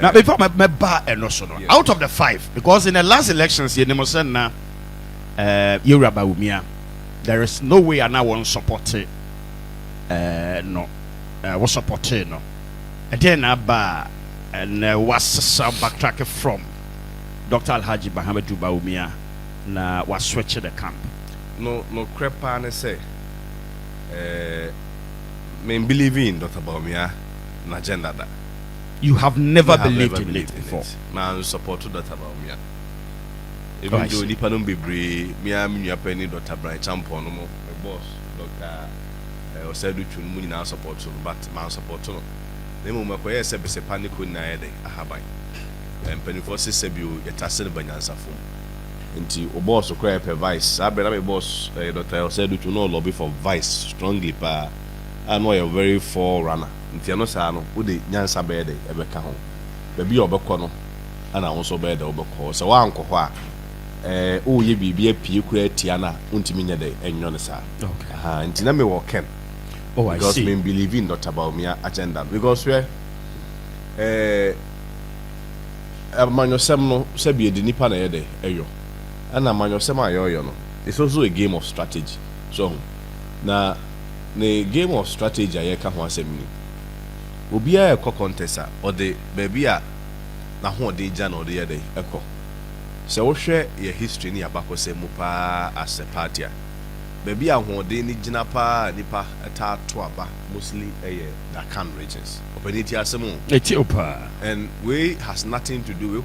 Now before my bar and also out of the 5, because in the last elections you never said na Yoruba BawumiaYour, there is no way I now want to support it. No, was support it no. And then and was some backtrack from Dr. Alhaji Bahamadu BawumiaYour na was switch the camp. No crepa ne say me believe in Dr. BawumiaYour na agenda that. You have never believed in it before. Man support Dr. BawumiaYour. Even though nipa no bebre me am nua pani Dr. Brian Champion no my boss Dr. Osedu Chun mu na support no, but man support no. Ne mo makoye se bese panic na ye dey ahaban. Empany for se sebio yetase ne banyansafo. Nti o boss okra pe vice. Abena me boss Dr. Osedu Chun no lobby for vice strongly pa. I know you're very forerunner. Nti no sa no wo de nyansa be dey ebeka ho. Ba bi obekọ no ana wonso be dey obekọ. Se wa anko ho a o ye bibia pie kura tia na untimi nya dey enyo ne sa. Okay. Aha, nti na me wo ken. Oh, I because see. me believe in Dr. BawumiaYour agenda because we amanyosem no se bi edi nipa na ye dey eyo. Ana amanyosem ayo no. It's also a game of strategy. So na the game of strategy ayeka ho asem ni. Obi a ekọ contest a or the baby a na ho de gya na o de ye dey ekọ. Se wo hwe ye history ni abakọ mu pa as a party a baby a ho de ni gina pa nipa eta to aba mostly the Kan regions. Openiti asem Ethiopia. and we has nothing to do with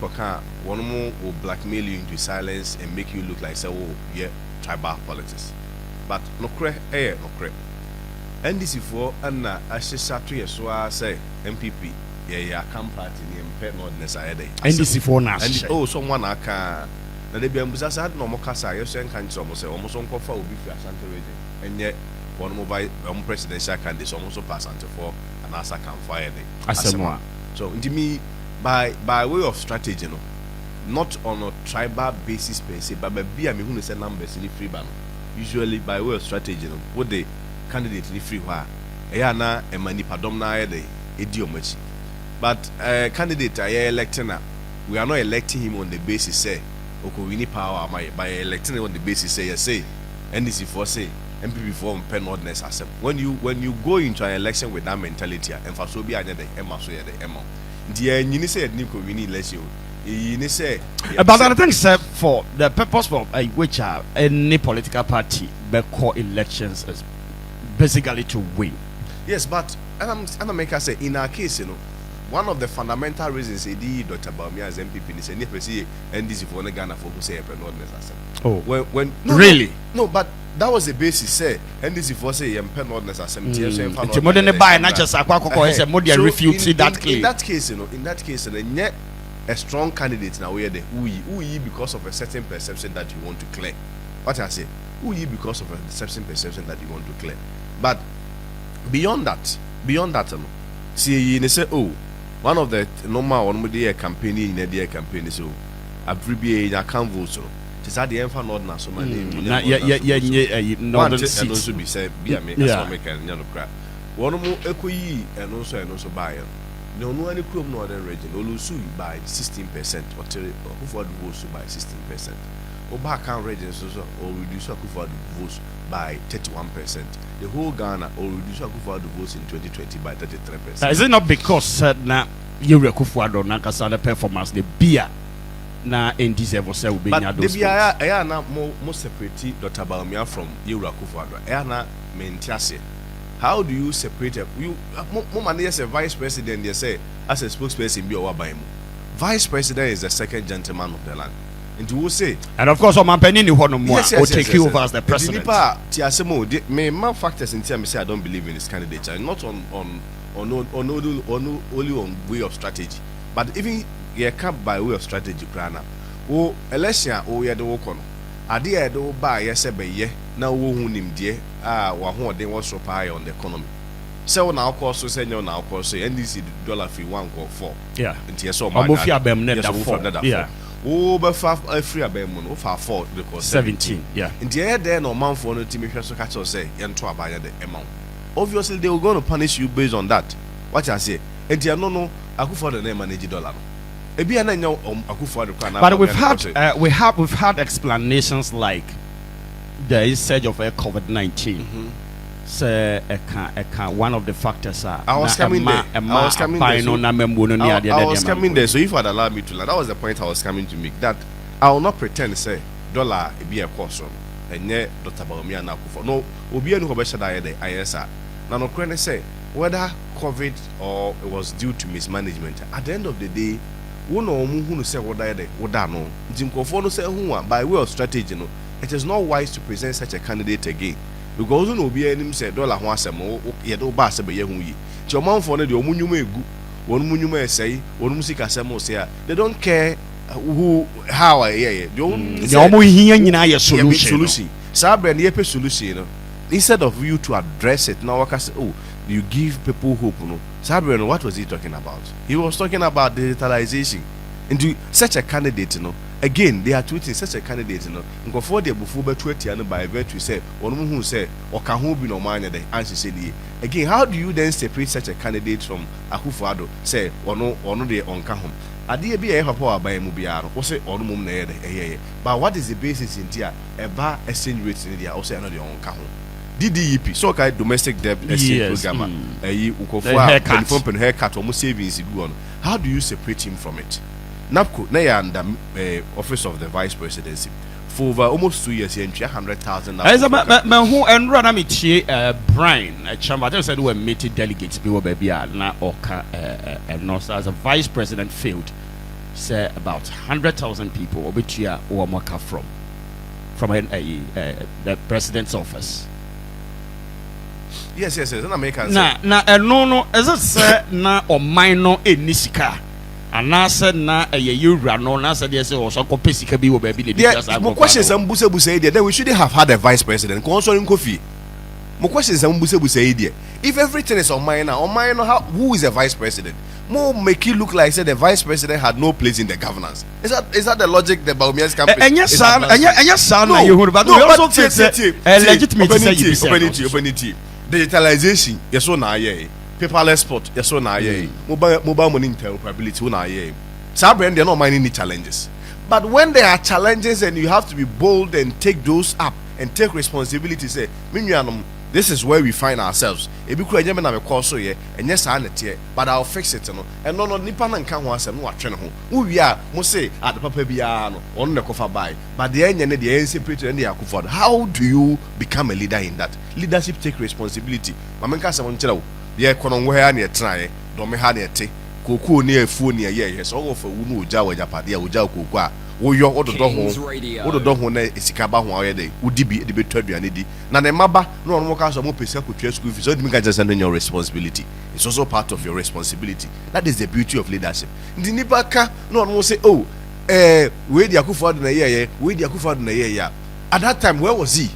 one more will blackmail you into silence and make you look like say oh yeah tribal politics. But no cre no cre. NDC for Anna Ashisa 2 years so say MPP yeah Kan party ni mpe no necessarily NDC for na. and oh someone aka na de bia mbusa sa no mo kasa yeso enka nche omo say omo so nkofa obi fi Asante region enye one mobile presidential candidate omo so pass Asante for and asa can fire the Asemwa. so into me by way of strategy no not on a tribal basis per se but be me who say numbers in free ban usually by way of strategy no what the candidate in free wa e na e manipadom na e dey edi omachi but candidate I electing na we are not electing him on the basis say okay we need power by electing him on the basis say yes say NDC for say MPP for pen ordinance assem when you go into an election with that mentality and for so be anya the emma so the emma the nyini say ni ko win election you say But I think sir, for the purpose of which any political party be call elections is basically to win. yes but and I make us say in our case you know one of the fundamental reasons Dr. BawumiaYour as MPP is any person NDC for Ghana for who say pen ordinance assem Oh, when really? no but that was the basis say NDC for say pen ordinance assem It's more than a buy not just akwa is a more than refute that claim. in that case you know a strong candidate now where the who you because of a certain perception that you want to clear. What I say, who you because of a certain perception that you want to clear. But beyond that, see you say oh one of the normal one media campaign in the campaign so abbreviate your canvas so it's at the end for not so many northern seats. And also be said be a make and you know crap one more equi and also buy no any chrome northern region olusu by 16% or who for the votes by 16% or back can regions or reduce the votes by 31%. The whole Ghana or reduce the votes in 2020 by 33%. Is it not because na Yoweri Akufo-Addo na kasa the performance the beer na NDC ever say will be but those the beer na more separate Dr. BawumiaYour from Yoweri Akufo-Addo na mentiase. How do you separate you man as a vice president they say as a spokesperson be owaban vice president is the second gentleman of the land. And you will say, and of course, my penny will take you over as the president. Me factors in terms say I don't believe in his candidature, not only on way of strategy, but even by way of strategy. Oh, election oh yeah the work on. Ade do buy yes be ye na wo hu nim de wa ho den was so high on the economy. So now course so say now course say NDC dollar fee 1.4. Yeah. Nti so ma. Obo fi abem net that. Yeah. Oh, but free abem no for 4 because 17. Yeah. Nti e there no man for no team hwe so catch us say yen to abaya the amount. Obviously they will going to punish you based on that. What I say. Nti no Akufo-Addo na manage dollar no. Ebi ana nya Akufo-Addo kwa na. But we've had explanations like there is surge of COVID-19. So one of the factors are I was coming there. I was coming there. So if I'd allow me to learn, that was the point I was coming to make. That I will not pretend say dollar be a cost and yet Dr. Bawumia na Akufo. No, obi enu ko be shada there. Ayesa. Na no krene say whether COVID or it was due to mismanagement. At the end of the day, one or who say what there, what no. Jimkofo no say who by way of strategy no. It is not wise to present such a candidate again. Because no be any say dollar ho asem ye do ba se be ye hu yi ti omanfo no de omunyuma egu wonu munyuma esai wonu musika asem say they don't care who how ye the omo hiya nyina ye solution sa brand ye pe solution no instead of you to address it now waka say oh you give people hope no sa brand what was he talking about? He was talking about digitalization. Into such a candidate no again they are tweeting such a candidate no nkofo de bufu betu atia no by virtue say one who say oka ho bi no man dey answer say again how do you then separate such a candidate from Akufo-Addo say ono dey onka ho ade bi e papa aban mu bia no wo say ono mum na ye dey but what is the basis in dia eba exchange rate in dia wo say no dey onka ho DDEP so kai domestic debt exchange program ukofo telephone pen haircut or savings go on. How do you separate him from it? NAPCO na under office of the vice presidency for over almost 2 years here 100,000 who and run me Brian Chamba said we meeting delegates be baby na oka and as a vice president failed say about 100,000 people obetia or moka from the president's office. Yes na make answer na no as I say na o minor enisika and I said na you run no na said yes or so pesika bi wo ba bi le because mo question some busa there then we shouldn't have had a vice president consoling Kofi. Mo question some busa there if everything is on minor how who is a vice president more make it look like say the vice president had no place in the governance. Is that the logic the Bawumia's campaign? And yes son no, you but we also say legitimate say digitalization yes so na ye paperless spot yes so na ye mobile money interoperability na ye so brand they are not minding the challenges, but when there are challenges and you have to be bold and take those up and take responsibility say this is where we find ourselves ebi kura nyame na me call so ye enye sa na tie but I'll fix it no and no nipa na nka ho asem no atwe ne ho wo wi a mo say ade papa bia no on ne kofa buy but the enye ne the NCP and the Akufo-Addo. How do you become a leader in that? Leadership take responsibility. Mama nka asem nkyerɛ wo ye kono wo ha na ye trae do me ha na ye te kokuo ne afuo ne ye so wo fa wu no oja wajapade a oja kokuo a woyo ododo ho na esika ba ho aye dey udibi de betu aduane di na ne maba na ono mo ka so mo pesa kotua school fees so dimi ka just your responsibility. It's also part of your responsibility. That is the beauty of leadership. Ndi nipa ka na ono mo say oh we di Akufo-Addo na ye we di Akufo-Addo na ye ya at that time where was he?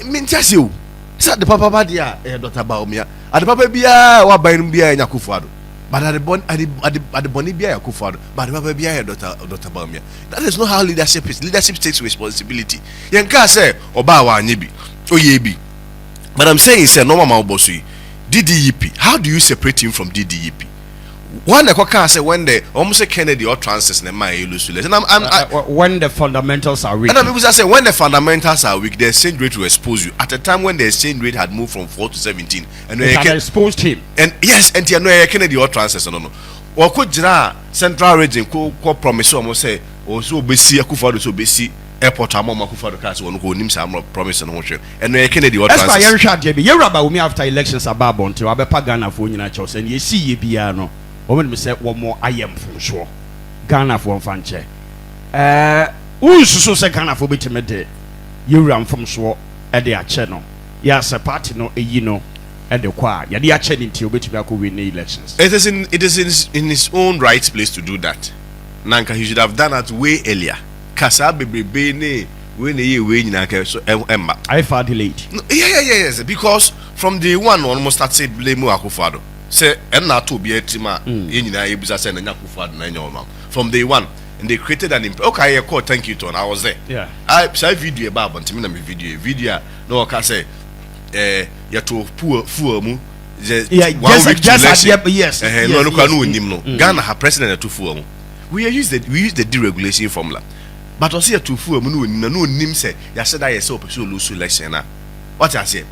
Me ntase o sa de papa ba dia Dr. Bawumia ade papa bia wa ban bia nya Akufo-Addo but at the boni bia Akufo-Addo but the papa bia Dr. Bawumia. That is not how leadership is. Leadership takes responsibility. Yenka say oba wa anye bi oye bi, but I'm saying say normal ma obosu DDEP. How do you separate him from DDEP? One the can say when the almost Kennedy or Francis and when the fundamentals are weak. And I say when the fundamentals are weak, the exchange rate will expose you. At a time when the exchange rate had moved from 4 to 17, and it had exposed him. And yes, and Kennedy or Francis no. Or could Central Region ko promise almost say or so be see Akufo-Addo so be see airport among Akufo-Addo cars one who names am promise and motion. And Kennedy or Francis. That's why you Bawumia after elections are babon to Abepa Ghana for United and you see ye biano. Women me say one more I am from sure Ghana for fanche so say Ghana for bit me you ran from sure at the channel yes a party no you know at the choir ya the channel till bit me win the elections. It is in his own right place to do that. Nanka he should have done that way earlier. Kasa bebe ne we ne we nyina so emma I far delayed. Yes because from the one almost started blame Akufo-Addo. Say and not to be a tima from day one and they created an okay I call thank you to and I was there. Yeah. I say video about me video no can say ya to poor mu just Yeah, one just- week to just at election. the- yes, No, yes, no, yes. no, no, no. Ghana have president to fuel. We use the deregulation formula, but also to fuel. No, nim say ya said I saw pursue lose election na. What I say,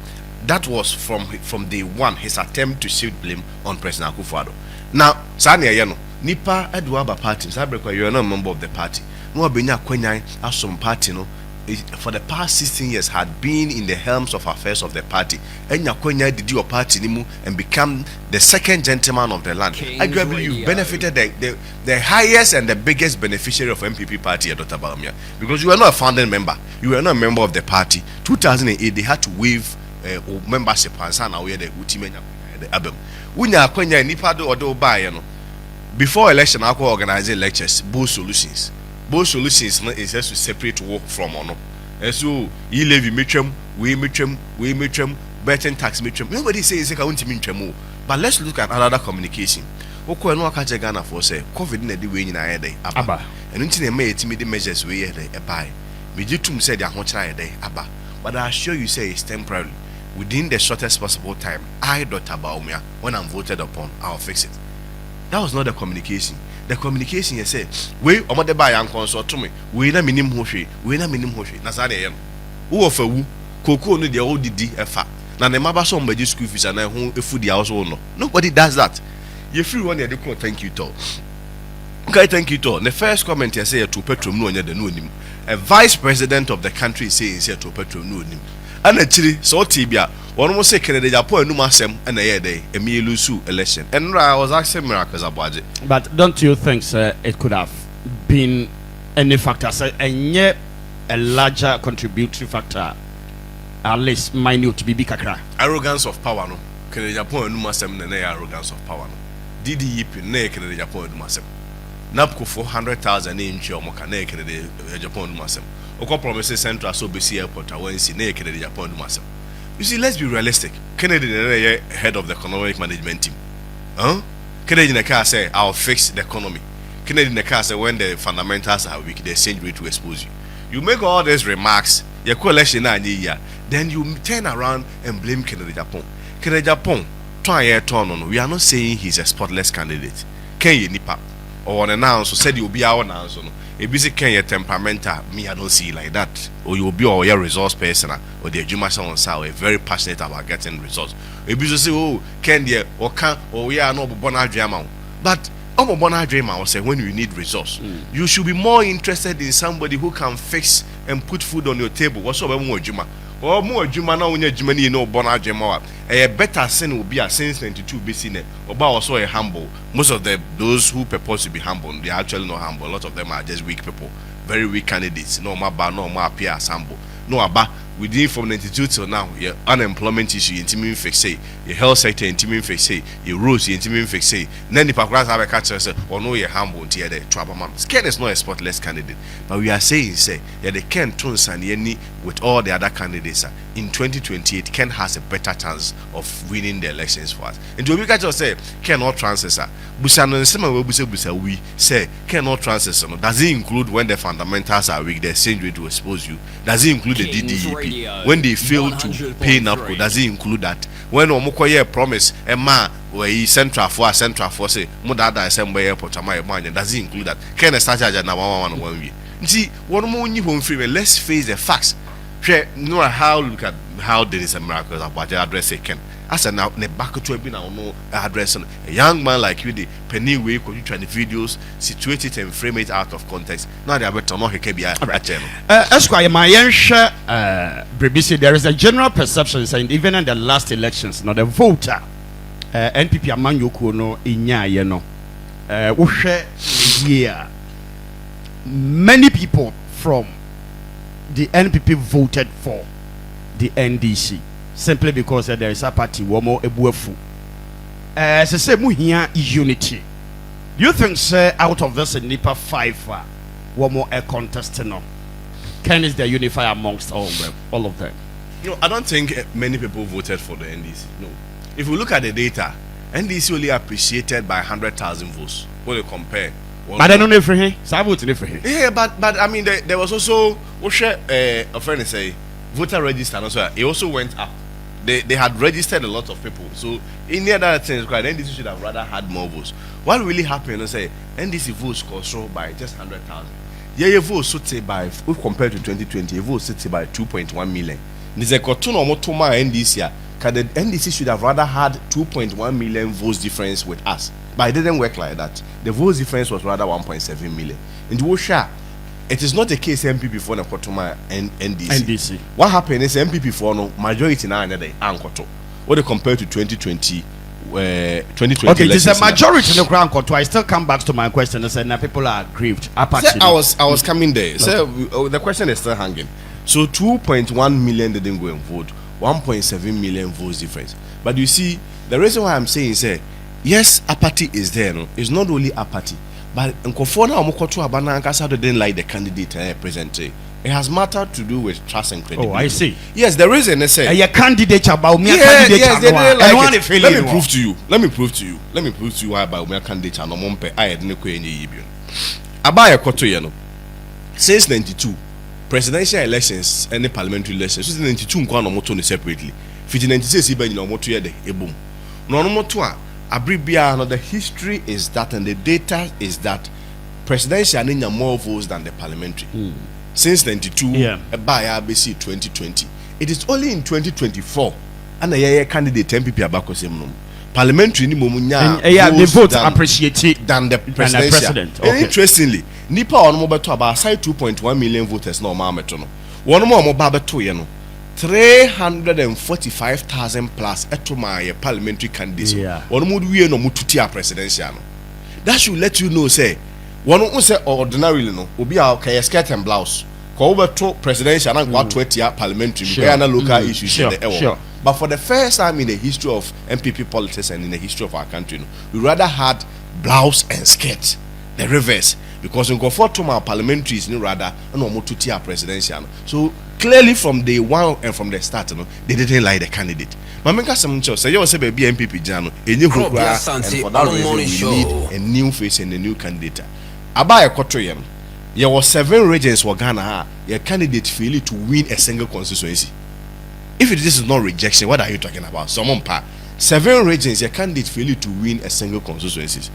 that was from day one his attempt to shift blame on President Akufo-Addo. Now, Sani Ayano, Nipa Eduaba party, Sabrekwa, you are not a member of the party. No Abenya Kwenyan as some party no. For the past 16 years had been in the helms of affairs of the party. Enya Kwenya did your party nimu and become the second gentleman of the land. Arguably, you benefited the highest and the biggest beneficiary of MPP party, Dr. BawumiaYour, because you were not a founding member. You were not a member of the party. 2008, they had to waive membership and sign away the Utimenya the album. Unya Kwenya nipa do odo buy no. Before election, I organize lectures, both solutions. Both solutions is just to separate work from or no. And so you levy mitrum, we mitrum, betting tax mitrum. Nobody says I want to mitrum. But let's look at another communication. Oko no akaje Ghana for say COVID na the way in a day aba. And until they made timid measures we here a buy. Me jitum said they are not aba. But I assure you say it's temporary. Within the shortest possible time, I Dr. BawumiaYour, when I'm voted upon, I'll fix it. That was not the communication. The communication you say, we omode buy and consult to me. We na minim hohwe, we na minim hohwe. Na sade yem. Wo ofa wu, koko no de odidi efa. Na ne maba so mbaji school fees and ho efu dia also no. Nobody does that. You free one dey call thank you to. Okay, thank you to. The first comment you say to petrol no nya de no nim. A vice president of the country saying say to petrol no nim. And actually, so tibia, one more say Canada Japan no masem and a year day, a Lusu election. And I was asking miracles about it. But don't you think, sir, it could have been any factor, sir, and yet a larger contributory factor, at least minute to be kakra? Arrogance of power, no. Canada Japan no masem and arrogance of power, no. DDEP, ne Canada Japan no masem. Napco 400,000 inch or Mokane Canada Japan no masem. Oko promises Central so BC Airport, I won't see ne Canada Japan no masem. You see, let's be realistic. Kennedy, the head of the economic management team. Kennedy in the car say, I'll fix the economy. Kennedy in the car say, when the fundamentals are weak, the exchange rate will expose you. You make all these remarks, your coalition, then you turn around and blame Kennedy Japan. Kennedy Japan, try a turn on. We are not saying he's a spotless candidate. Can you nipa? Or announce, said you'll be our announcer. A busy Kenya temperamental, me I don't see like that. Or you'll be your resource person, or the Jumasa on Sao, very passionate about getting results. A busy say, oh, Kenya, or can, or we are not Bona Drama. But Bona Drama will say, when you need resource, you should be more interested in somebody who can fix and put food on your table. What's over more Juma? Or more Juma now when you're Jimmy, no Bona Drama. A better sin will be a since 92 BC, or also a humble. Most of those who purpose to be humble, they are actually not humble. A lot of them are just weak people, very weak candidates. No more appear as humble. No aba within from 92 till now, your unemployment issue, intimate fix your health sector, intimate fix your roads, intimate fix then the Pakras have a catcher say, or no, you're humble until the trouble man. Ken is not a spotless candidate, but we are saying, say, yeah, they can turn Sanyeni with all the other candidates. In 2028, Ken has a better chance of winning the elections for us. And to be just say, Ken not transfers, Busano and some will busa we say, Ken not transfers. Does it include when the fundamentals are weak, the exchange rate to expose you? Does it include the DDEP? When they fail to pay NAPCO, does it include that? When Omokoye promise a man where he central for say, Mudada Assembly Airport, does it include that? Ken start charging now 1 week. See, one more new home free, let's face the facts. No, how look at how there is a miracle about the address Ken. As a now, the back to be now no address on a young man like you, the penny way, could you try the videos, situate it and frame it out of context? Now they are better not he can be a channel. Esquire, my BBC, there is a general perception saying even in the last elections, not the voter, NPP among you no inya yeno, yeah, many people from the NPP voted for the NDC simply because there is a party womo ebuefu. As I say, muhia unity. Do you think, sir, out of this NIPA 5, womo a contest no? Ken is the unifier amongst all of them? No, I don't think many people voted for the NDC. No. If we look at the data, NDC only appreciated by 100,000 votes. When you compare. But I don't know if he. So I voted for him. Yeah, but I mean, there was also a friend say voter register. Also, it also went up. they had registered a lot of people. So in the other things, NDC should have rather had more votes. What really happened is NDC votes controlled by just 100,000. Yeah, votes sit by, if compared to 2020, votes sit by 2.1 million. There's a cartoon or motoma NDC. The NDC should have rather had 2.1 million votes difference with us, but it didn't work like that. The votes difference was rather 1.7 million. In the Osha, it is not the case MPP for the Kotoma and NDC. What happened is MPP for no majority now and then Ankoto. What they compare to 2020. 2020 okay, there's a majority in the ground Koto. I still come back to my question and say now people are aggrieved. I was coming there. So the question is still hanging. So 2.1 million didn't go and vote. 1.7 million votes difference. But you see, the reason why I'm saying is yes, apathy is there. No, it's not only apathy, but Nkofona Omokoto Abananka didn't like the candidate present. It has matter to do with trust and credibility. Oh, I see. Yes, the reason is your candidate about me. Yes, they didn't like it. Let me prove to you why about me candidate and Mompe. I had no question. Abaya Koto Yano. Since 92. Presidential elections and the parliamentary elections, so 92 nkwa no moto no separately. 96 iba nyina moto ye de ebom. No moto a abribia no, the history is that and the data is that presidential anya more votes than the parliamentary. Since 92 by RBC 2020. It is only in 2024 and a candidate MPP abako sem parliamentary ni momunya the votes appreciated than the president. Okay. And interestingly, nipa on mo beto about 2.1 million voters no ma meto no. One more mo ba beto ye no. 345,000 plus eto my parliamentary candidates. One mo wie no mututi a presidential no. That should let you know say one who say ordinarily no obi a kay skirt and blouse. Ko beto presidential and 20 parliamentary because na local issues there. But for the first time in the history of MPP politics and in the history of our country, we rather had blouse and skirt, the reverse, because in comfort to my parliamentaries, rather no more to tier presidential. So clearly from day one and from the start, they didn't like the candidate. Mamaka some say you say baby MPP Jano, a new and for that reason we need a new face and a new candidate. Abaya Kotroyam, there were 7 regions for Ghana, your candidate failed to win a single constituency. If this is not rejection, what are you talking about? 7 regions, your candidate failed to win a single constituency.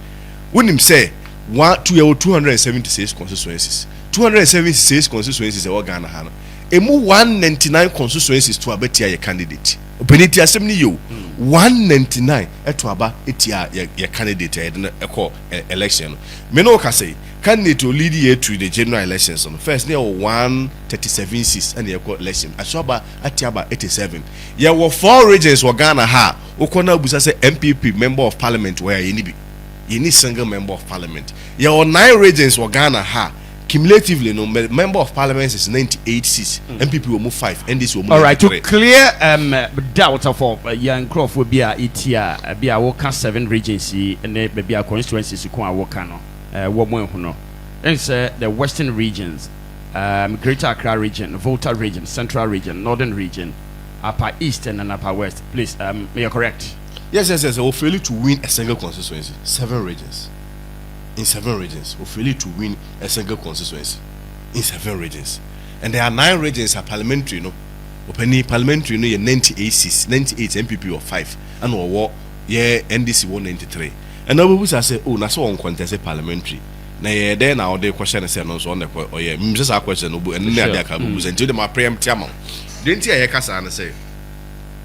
When him say 276 constituencies, 276 constituencies are Ghana Hana. Emu 199 constituencies to abetia your candidate. Openiti assembly you 199 to aba etia your candidate election. Meno ka say candidate will lead you to the general elections on first near 137 seats and the election. Asoba atiaba 87. There were 4 regions were Ghana ha. Okona busa say MPP member of parliament where you need single member of parliament. There were 9 regions were Ghana ha. Cumulatively, no member of parliament is 98 seats. MPP will move 5, and this will move. All right, to clear doubt of young Croft will be a ETA, be a worker 7 regions, and maybe a constituencies who can work on. It's the western regions, Greater Accra region, Volta region, Central region, Northern region, Upper Eastern and Upper West. Please, you're correct. Yes. I will fail to win a single constituency. 7 regions. In 7 regions, we fail to win a single constituency. In 7 regions, and there are 9 regions are parliamentary. No, opening parliamentary. No, 98 seats, 98 MPP or 5, and or NDC 193. And now we say, oh, na so on contest parliamentary. Na then now the question is no so on the just a question and then can until them preempt amount. Didn't I kasa and say,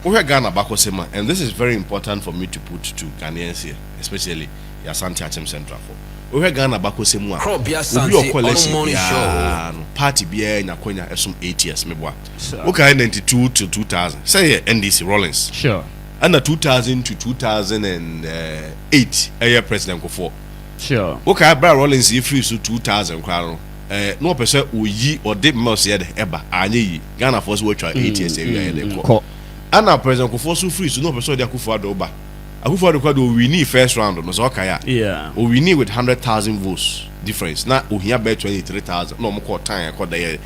we are Ghana Bakosema, and this is very important for me to put to Ghanaians here, especially Asante Achem Central for. We are Ghana Bakosema. Party beer na Konya some 8 years mebwa. Okay, 92 to 2000. Say NDC Rollins. Sure. And 2000 to 2008, President Kofo. Sure. Okay, Brad Rollins if free to 2000 crown. No person who ye or did most yet ever. Ani Ghana first watch 8 years area. And now President Kofo so free so no person there Kufuor Oba. Akufuor we need first round no so okay. Yeah. We need with 100,000 votes difference. Now we here bet 23,000. No more time I dane.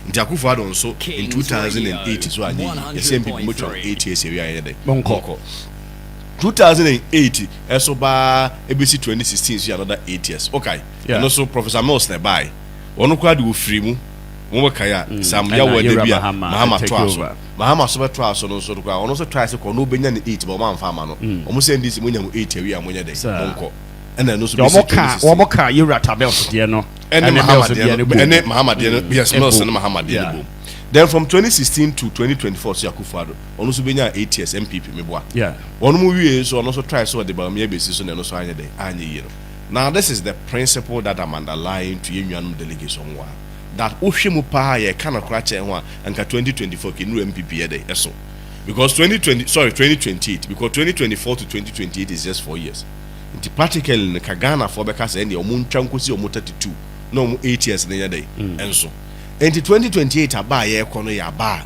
Nti Akufuor so in 2008 so ani the same people much 8 years area there. Bonko. 2008 esoba ABC 2016 so another 8 years. Okay. Yeah. And also Professor Mills nearby. Ono kwa do free mu mo kaya Sam ya wo de bia Mahama to aso Mahama so beto aso no so kwa ono so try se ko no benya ne 8 but man fa ma no omo se ndisi mo nya mo 8 awi amonya de monko ena no so be omo ka Yura tabels de no ene Mahama de no yes no so Mahama de no. Then from 2016 to 2024 so Akufo-Addo ono so benya 8 years MPP me boa ono mo wie so ono so try so de Bawumia besi so ne no so anye de anye yi no. Now this is the principle that I'm underlying to yenuanum delegation wa that ohwemu pa ye kana krache ho anka 2024 ke nu MPP ye de eso because 2028 because 2024 to 2028 is just 4 years. Inti practically ne Ghana for beka say ne omo ntwa nkosi omo 32 na omo 8 years ne ye de enso enti 2028 aba ye kono ya ba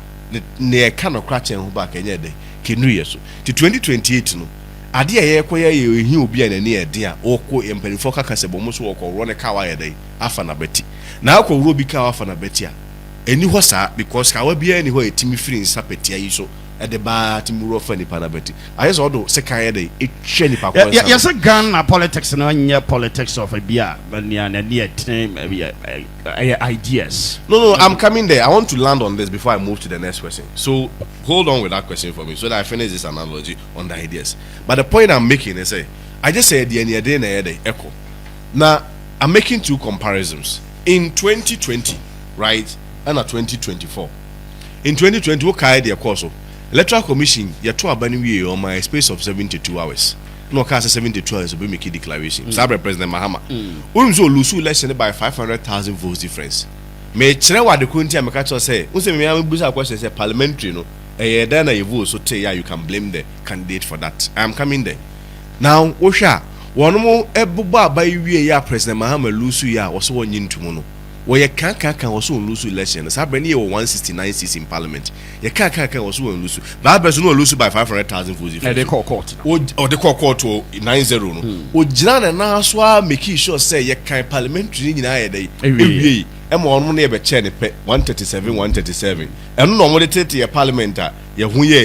ne kana krache ho ba kenye de ke nu ye so ti 2028 no ade ye koya ye hi obi a nani ede a okwo empanifo kaka se bomo so okwo ne kawa ye de afa na beti na akwo wuro bi kawa afa na beti a eni ho sa because kawa bia ni ho etimi firi nsa peti ayi so ede ba timuro fa ni pa na beti aye so do se kan ye de etwe ni pa ko yes Ghana politics no nya politics of a bia na near time ideas. No, I'm coming there. I want to land on this before I move to the next question. So hold on with that question for me so that I finish this analogy on the ideas. But the point I'm making is, I just said the day na echo. Now I'm making two comparisons. In 2020, right, and 2024. In 2020, what kind of course? Electoral Commission, you to abandon on my space of 72 hours. No case 72 hours to be making declaration. Sabre President Mahama. Unzo lusu election by 500,000 votes difference. Me chere wa de kunti ameka cho say, unse me am busa question say parliamentary no. Then na you vote so tey you can blame the candidate for that. I am coming there. Now, Osha, one mo ebuba ba wie ya President Mahama lusu ya wo so wonyi ntumu no. Wo ye kan was so lusu election. Sabre ni 169 seats in parliament. Ye kan was so lusu. Ba be so no lusu by 500,000 votes. They call court. Or they call court to 90 no. O jina na so a make sure say ye kan parliamentary nyina ye dey. Ewie. E mo no na ye be che ne pe 137. E no mo de tete ye parliament a ye hu ye